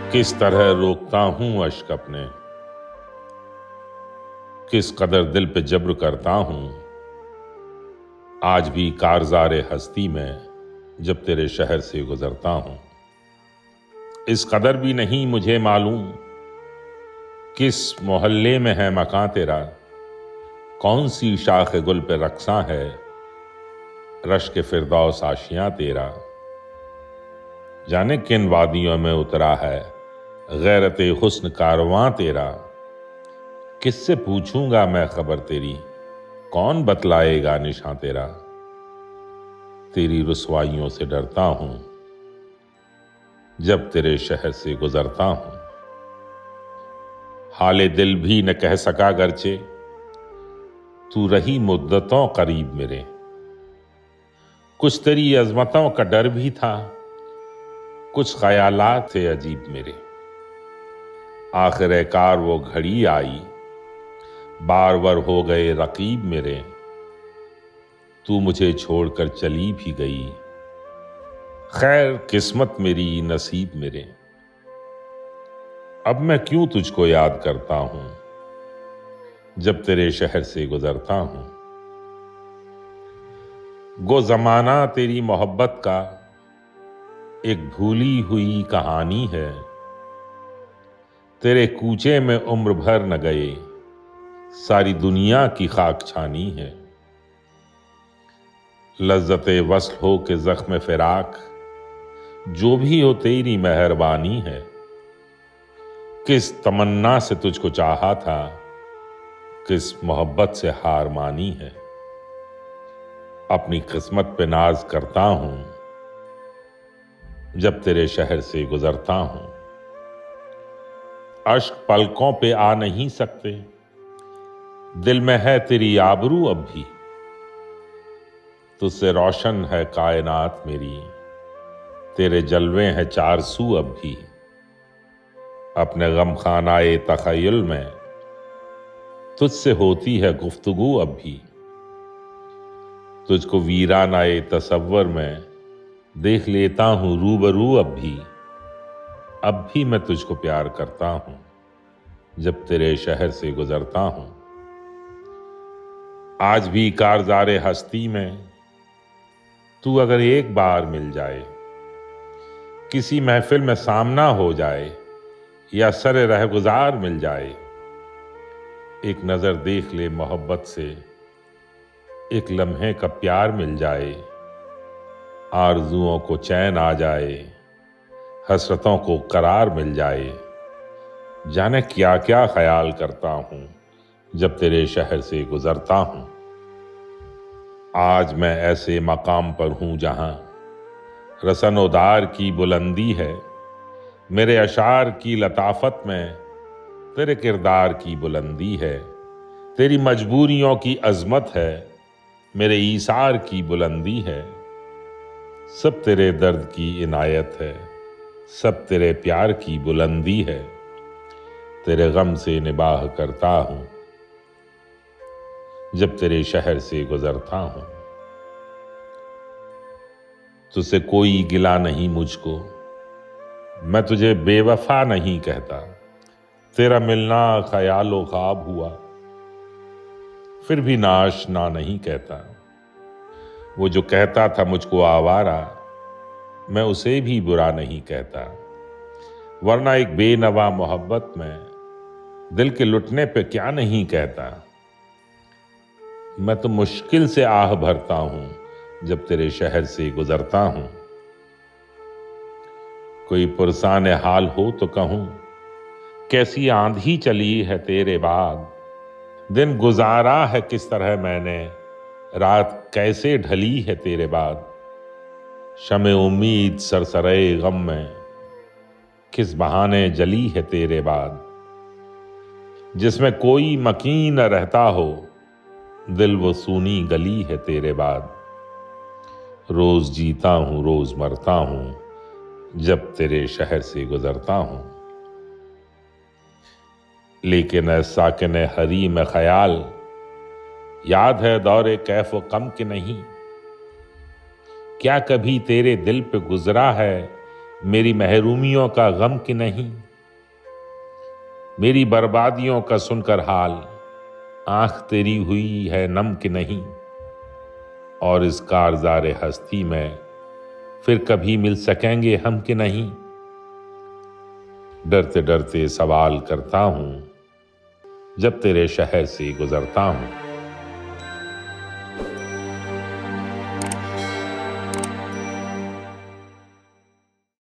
किस तरह रोकता हूं अश्क अपने, किस कदर दिल पे जब्र करता हूं। आज भी कारज़ारे हस्ती में जब तेरे शहर से गुजरता हूं। इस कदर भी नहीं मुझे मालूम किस मोहल्ले में है मकान तेरा, कौन सी शाख गुल पे रक्सा है रश्क फिरदौस आशियां तेरा। जाने किन वादियों में उतरा है गैरत हुस्न कारवां तेरा। किससे पूछूंगा मैं खबर तेरी, कौन बतलाएगा निशां तेरा। तेरी रुसवाइयों से डरता हूं जब तेरे शहर से गुजरता हूं। हाले दिल भी न कह सका गर्चे तू रही मुद्दतों करीब मेरे। कुछ तेरी अजमतों का डर भी था, कुछ ख्यालात थे अजीब मेरे। आखिरकार वो घड़ी आई, बार बार हो गए रकीब मेरे। तू मुझे छोड़कर चली भी गई, खैर किस्मत मेरी नसीब मेरे। अब मैं क्यों तुझको याद करता हूं जब तेरे शहर से गुजरता हूं। गो जमाना तेरी मोहब्बत का एक भूली हुई कहानी है। तेरे कूचे में उम्र भर न गए, सारी दुनिया की खाक छानी है। लज्जते वस्ल हो के जख्म फिराक, जो भी हो तेरी मेहरबानी है। किस तमन्ना से तुझको चाहा था, किस मोहब्बत से हार मानी है। अपनी किस्मत पे नाज करता हूं जब तेरे शहर से गुजरता हूं। अश्क पलकों पे आ नहीं सकते, दिल में है तेरी आबरू अब भी। तुझसे रोशन है कायनात मेरी, तेरे जलवे हैं चार सू अब भी। अपने गम खानाए तखय्युल में तुझसे होती है गुफ्तगू अब भी। तुझको वीरानाए तसव्वुर में देख लेता हूं रूबरू अब भी। अब भी मैं तुझको प्यार करता हूं जब तेरे शहर से गुजरता हूं। आज भी कारज़ारे हस्ती में तू अगर एक बार मिल जाए, किसी महफिल में सामना हो जाए या सरे रहगुजार मिल जाए। एक नजर देख ले मोहब्बत से, एक लम्हे का प्यार मिल जाए। आरजुओं को चैन आ जाए, हसरतों को करार मिल जाए। जाने क्या क्या ख्याल करता हूं जब तेरे शहर से गुजरता हूं। आज मैं ऐसे मकाम पर हूं जहां रसनोदार की बुलंदी है। मेरे अशार की लताफत में तेरे किरदार की बुलंदी है। तेरी मजबूरियों की अजमत है, मेरे ईसार की बुलंदी है। सब तेरे दर्द की इनायत है, सब तेरे प्यार की बुलंदी है। तेरे गम से निबाह करता हूं जब तेरे शहर से गुजरता हूं। तुझसे कोई गिला नहीं मुझको, मैं तुझे बेवफा नहीं कहता। तेरा मिलना ख्यालो ख्वाब हुआ, फिर भी नाशना नहीं कहता। वो जो कहता था मुझको आवारा, मैं उसे भी बुरा नहीं कहता। वरना एक बेनवा मोहब्बत में दिल के लुटने पे क्या नहीं कहता। मैं तो मुश्किल से आह भरता हूं जब तेरे शहर से गुजरता हूं। कोई पुरसान हाल हो तो कहूं, कैसी आंधी चली है तेरे बाद। दिन गुजारा है किस तरह मैंने, रात कैसे ढली है तेरे बाद। शमे उम्मीद सरसरे गम में किस बहाने जली है तेरे बाद। जिसमें कोई मकीन न रहता हो, दिल वो सूनी गली है तेरे बाद। रोज जीता हूं रोज मरता हूं जब तेरे शहर से गुजरता हूं। लेकिन ऐसा कि न हरी में ख्याल, याद है दौरे कैफ व कम के नहीं। क्या कभी तेरे दिल पे गुजरा है मेरी महरूमियों का गम कि नहीं, मेरी बर्बादियों का सुनकर हाल आंख तेरी हुई है नम कि नहीं, और इस कारज़ारे हस्ती में फिर कभी मिल सकेंगे हम कि नहीं। डरते डरते सवाल करता हूं जब तेरे शहर से गुजरता हूं।